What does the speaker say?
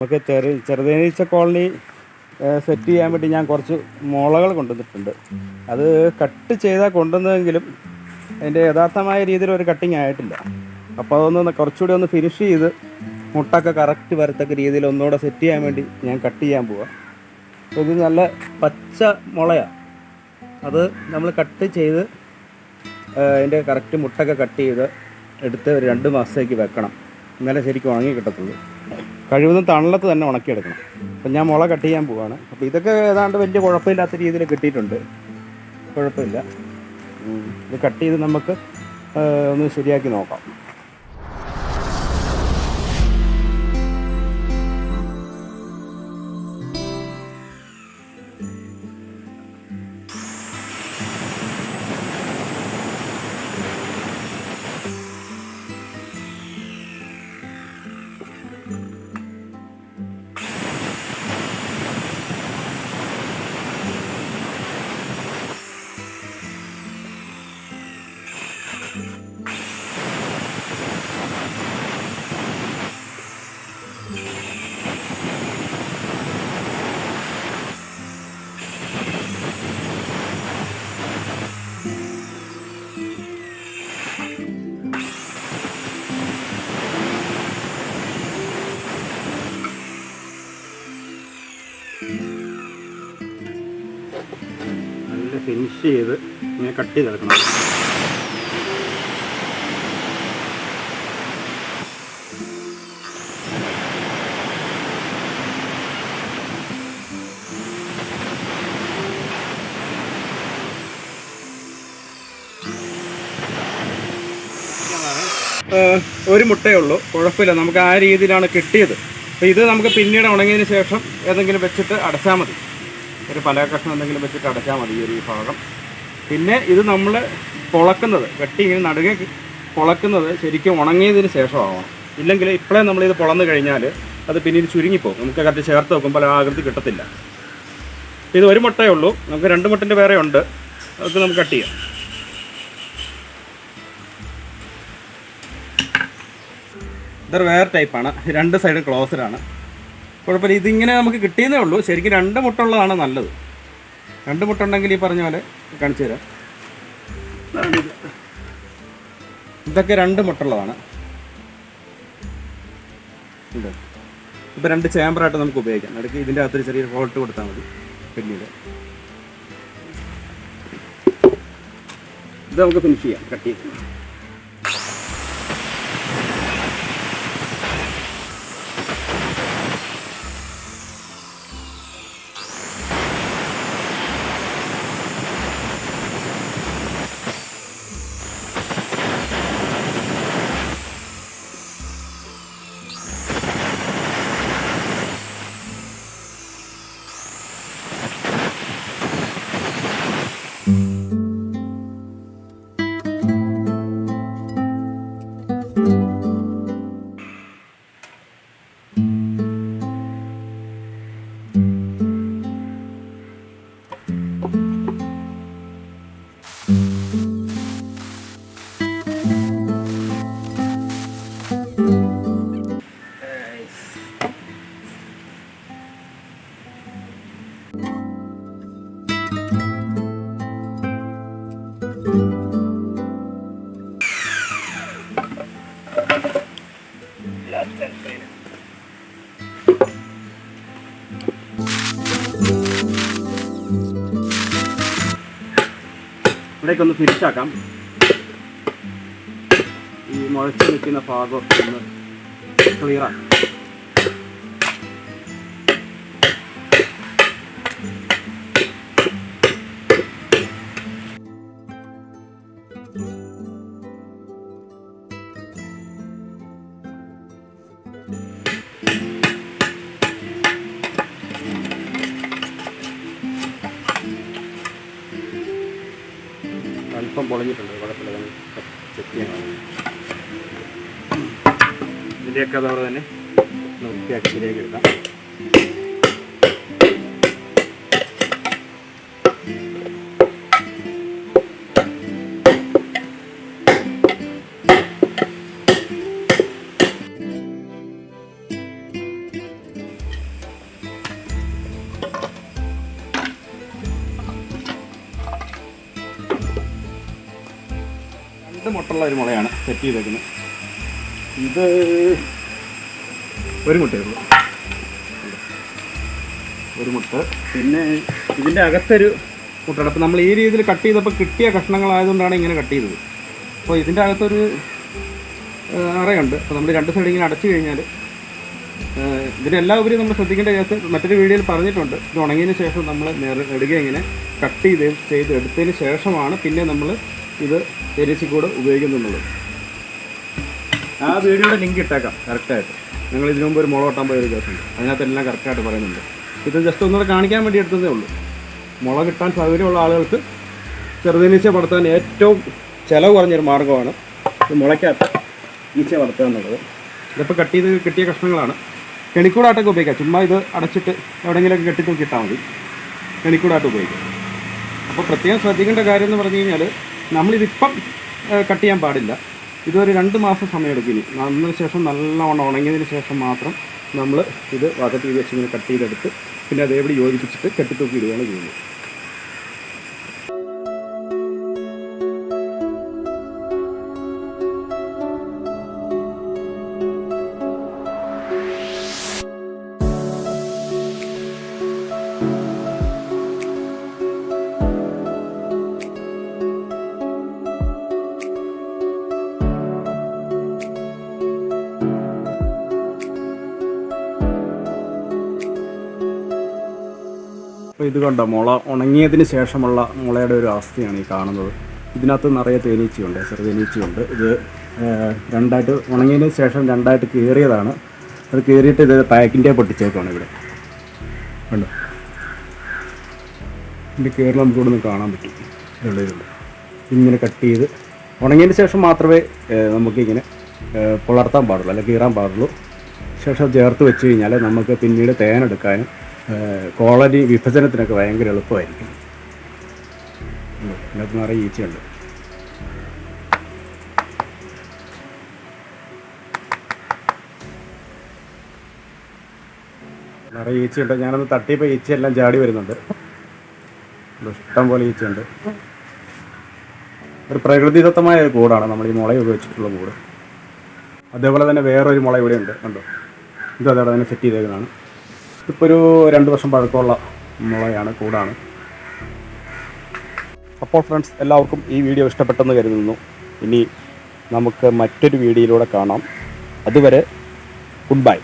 നമുക്ക് ചെറുതേനീച്ച colony set ചെയ്യാൻ വേണ്ടി ഞാൻ കുറച്ച് മുളകൾ കൊണ്ടുവന്നിട്ടുണ്ട്. അത് കട്ട് ചെയ്താൽ കൊണ്ടുവന്നതെങ്കിലും അതിൻ്റെ യഥാർത്ഥമായ രീതിയിൽ ഒരു കട്ടിങ് ആയിട്ടില്ല. അപ്പോൾ അതൊന്ന് കുറച്ചുകൂടി ഒന്ന് ഫിനിഷ് ചെയ്ത് മുട്ടൊക്കെ കറക്റ്റ് വരത്തക്ക രീതിയിൽ ഒന്നുകൂടെ സെറ്റ് ചെയ്യാൻ വേണ്ടി ഞാൻ കട്ട് ചെയ്യാൻ പോവാം. അപ്പോൾ ഇത് നല്ല പച്ച മുളയാണ്. അത് നമ്മൾ കട്ട് ചെയ്ത് അതിൻ്റെ കറക്റ്റ് മുട്ടൊക്കെ കട്ട് ചെയ്ത് എടുത്ത് ഒരു 2 മാസത്തേക്ക് വെക്കണം. എന്നാലേ ശരിക്കും ഉണങ്ങി കിട്ടത്തുള്ളൂ. കഴിവതും തണലത്ത് തന്നെ ഉണക്കിയെടുക്കണം. അപ്പം ഞാൻ മുള കട്ട് ചെയ്യാൻ പോവാണ്. അപ്പോൾ ഇതൊക്കെ ഏതാണ്ട് വലിയ കുഴപ്പമില്ലാത്ത രീതിയിൽ കിട്ടിയിട്ടുണ്ട്. കുഴപ്പമില്ല. ഇത് കട്ട് ചെയ്ത് നമുക്ക് ഒന്ന് ശരിയാക്കി നോക്കാം. നല്ല ഫിനിഷ് ചെയ്ത് ഇങ്ങനെ കട്ട് ചെയ്തെടുക്കണം. ഒരു മുട്ടയേ ഉള്ളൂ, കുഴപ്പമില്ല. നമുക്ക് ആ രീതിയിലാണ് കിട്ടിയത്. അപ്പോൾ ഇത് നമുക്ക് പിന്നീട് ഉണങ്ങിയതിന് ശേഷം ഏതെങ്കിലും വെച്ചിട്ട് അടച്ചാൽ മതി. ഒരു പല കഷ്ണം എന്തെങ്കിലും വെച്ചിട്ട് അടച്ചാൽ മതി ഈ ഭാഗം. പിന്നെ ഇത് നമ്മൾ പൊളക്കുന്നത്, വെട്ടി ഇങ്ങനെ നടുകെ പൊളക്കുന്നത് ശരിക്കും ഉണങ്ങിയതിന് ശേഷമാവണം. ഇല്ലെങ്കിൽ ഇപ്പോഴേ നമ്മളിത് പൊളന്ന് കഴിഞ്ഞാൽ അത് പിന്നീട് ചുരുങ്ങിപ്പോകും. നമുക്ക് കറക്റ്റ് ചേർത്ത് വെക്കുമ്പോൾ ആ ആകൃതി കിട്ടത്തില്ല. ഇത് ഒരു മുട്ടയേ ഉള്ളൂ. നമുക്ക് 2 മുട്ടൻ്റെ വേറെ ഉണ്ട്. അത് നമുക്ക് കട്ട് ചെയ്യാം. ഇതൊരു വേറെ ടൈപ്പാണ്. 2 സൈഡും ക്ലോസ്ഡാണ്. കുഴപ്പമില്ല. ഇതിങ്ങനെ നമുക്ക് കിട്ടിയെന്നേ ഉള്ളൂ. ശരിക്കും 2 മുട്ട ഉള്ളതാണ് നല്ലത്. 2 മുട്ട ഉണ്ടെങ്കിൽ ഈ പറഞ്ഞ പോലെ കാണിച്ചു തരാം. ഇതൊക്കെ 2 മുട്ട ഉള്ളതാണ്. ഇത് ഇപ്പോൾ 2 ചേമ്പറായിട്ട് നമുക്ക് ഉപയോഗിക്കാം. ഇടയ്ക്ക് ഇതിൻ്റെ അകത്തൊരു ചെറിയ ഹോൾട്ട് കൊടുത്താൽ മതി. പിന്നീട് ഇത് നമുക്ക് ഫിനിഷ് ചെയ്യാം കട്ട് ചെയ്ത്. ഇവിടേക്കൊന്ന് ഫിനിഷാക്കാം. ഈ മുഴച്ച് നിൽക്കുന്ന ഭാഗം ഒന്ന് ക്ലിയറാക്കാം. അല്പം പൊളിഞ്ഞിട്ടുണ്ട്, കുഴപ്പമില്ല. ചെക്ക് ചെയ്യണം. ഇതിൻ്റെയൊക്കെ അതോടെ തന്നെ വൃത്തിയാക്കി ശരിയാക്കി എടുക്കാം. 2 മുട്ടുള്ള ഒരു മുളയാണ് സെറ്റ് ചെയ്തേക്കുന്നത്. ഇത് ഒരു മുട്ടയുള്ളൂ, ഒരു മുട്ട. പിന്നെ ഇതിൻ്റെ അകത്തൊരു മുട്ടയുടെ. അപ്പോൾ നമ്മൾ ഈ രീതിയിൽ കട്ട് ചെയ്തപ്പോൾ കിട്ടിയ കഷ്ണങ്ങളായതുകൊണ്ടാണ് ഇങ്ങനെ കട്ട് ചെയ്തത്. അപ്പോൾ ഇതിൻ്റെ അകത്തൊരു അറയുണ്ട്. അപ്പോൾ നമ്മൾ 2 സൈഡ് ഇങ്ങനെ അടച്ചു കഴിഞ്ഞാൽ ഇതിനെല്ലാം ഉപരി നമ്മൾ ശ്രദ്ധിക്കേണ്ട കേസ് മറ്റൊരു വീഡിയോയിൽ പറഞ്ഞിട്ടുണ്ട്. ഇത് ഉണങ്ങിയതിന് ശേഷം നമ്മൾ നെടുക ഇങ്ങനെ കട്ട് ചെയ്ത് എടുത്തതിന് ശേഷമാണ് പിന്നെ നമ്മൾ ഇത് തേനീച്ചക്കൂട് ഉപയോഗിക്കുന്നുള്ളത്. ആ വീഡിയോയുടെ ലിങ്ക് ഇട്ടേക്കാം കറക്റ്റായിട്ട്. ഞങ്ങൾ ഇതിനു മുമ്പ് ഒരു മുള വെട്ടാൻ പോയ ഒരു കേസുണ്ട്, അതിനകത്തെല്ലാം കറക്റ്റായിട്ട് പറയുന്നുണ്ട്. ഇത് ജസ്റ്റ് ഒന്നുകൂടെ കാണിക്കാൻ വേണ്ടി എടുത്തതേ ഉള്ളൂ. മുള കിട്ടാൻ സൗകര്യമുള്ള ആളുകൾക്ക് ചെറുതേനീച്ച വളർത്താൻ ഏറ്റവും ചിലവ് കുറഞ്ഞൊരു മാർഗ്ഗമാണ് ഈ മുളയ്ക്കകത്ത് ഈച്ച വളർത്തുക എന്നുള്ളത്. ഇതിപ്പോൾ കട്ട് ചെയ്ത് കിട്ടിയ കഷ്ണങ്ങളാണ്. കെണിക്കൂടായിട്ടൊക്കെ ഉപയോഗിക്കാം. ചുമ്മാ ഇത് അടച്ചിട്ട് എവിടെയെങ്കിലുമൊക്കെ കെട്ടി തൂക്കിയിട്ടാൽ മതി. കെണിക്കൂടായിട്ട് ഉപയോഗിക്കാം. അപ്പോൾ പ്രത്യേകം ശ്രദ്ധിക്കേണ്ട കാര്യം എന്ന് പറഞ്ഞു കഴിഞ്ഞാൽ നമ്മളിതിപ്പം കട്ട് ചെയ്യാൻ പാടില്ല. ഇതൊരു 2 മാസം സമയമെടുക്കും. ഇനി അതിന് ശേഷം നല്ലവണ്ണം ഉണങ്ങിയതിന് ശേഷം മാത്രം നമ്മൾ ഇത് വകത്തി വെച്ച് ഇങ്ങനെ കട്ട് ചെയ്തെടുത്ത് പിന്നെ അതേപടി യോജിപ്പിച്ചിട്ട് കെട്ടിത്തൂക്കി ഇടുകയാണ് ചെയ്യുന്നത്. അപ്പോൾ ഇത് കണ്ടോ, മുള ഉണങ്ങിയതിന് ശേഷമുള്ള മുളയുടെ ഒരു അവസ്ഥയാണ് ഈ കാണുന്നത്. ഇതിനകത്ത് നിറയെ തേനീച്ചയുണ്ട്, ചെറുതേനീച്ചയുണ്ട്. ഇത് 2ആയിട്ട് ഉണങ്ങിയതിന് ശേഷം 2ആയിട്ട് കീറിയതാണ്. അത് കീറിയിട്ട് ഇത് പാക്കിൻ്റെ പൊട്ടിച്ചേക്കാണ് ഇവിടെ കണ്ടോ. ഇതിൻ്റെ കീറിൽ നമുക്ക് ഇവിടെ നിന്ന് കാണാൻ പറ്റും. ഇതുണ്ട്. ഇങ്ങനെ കട്ട് ചെയ്ത് ഉണങ്ങിയതിന് ശേഷം മാത്രമേ നമുക്കിങ്ങനെ പുലർത്താൻ പാടുള്ളൂ, അല്ലെങ്കിൽ കീറാൻ പാടുള്ളൂ. ശേഷം ചേർത്ത് വെച്ച് കഴിഞ്ഞാൽ നമുക്ക് പിന്നീട് തേനെടുക്കാനും കോളനി വിഭജനത്തിനൊക്കെ ഭയങ്കര എളുപ്പമായിരിക്കും. ഇതിനകത്ത് നിറയെ ഈച്ചയുണ്ട്. നിറയെ ഈച്ചയുണ്ട്. ഞാനൊന്ന് തട്ടിയപ്പോൾ ഈച്ചയെല്ലാം ചാടി വരുന്നുണ്ട്. ഇഷ്ടം പോലെ ഈച്ചയുണ്ട്. ഒരു പ്രകൃതിദത്തമായ ഒരു കൂടാണ് നമ്മൾ ഈ മുള ഉപയോഗിച്ചിട്ടുള്ള കൂട്. അതേപോലെ തന്നെ വേറൊരു മുള ഇവിടെ ഉണ്ട് കണ്ടോ. ഇത് അതവിടെ തന്നെ സെറ്റ് ചെയ്തേക്കുന്നതാണ്. ഇപ്പോൾ ഒരു 2 വർഷം പഴക്കമുള്ള മുളയാണ്, കൂടാണ്. അപ്പോൾ ഫ്രണ്ട്സ്, എല്ലാവർക്കും ഈ വീഡിയോ ഇഷ്ടപ്പെട്ടെന്ന് കരുതുന്നു. ഇനി നമുക്ക് മറ്റൊരു വീഡിയോയിലൂടെ കാണാം. അതുവരെ ഗുഡ് ബൈ.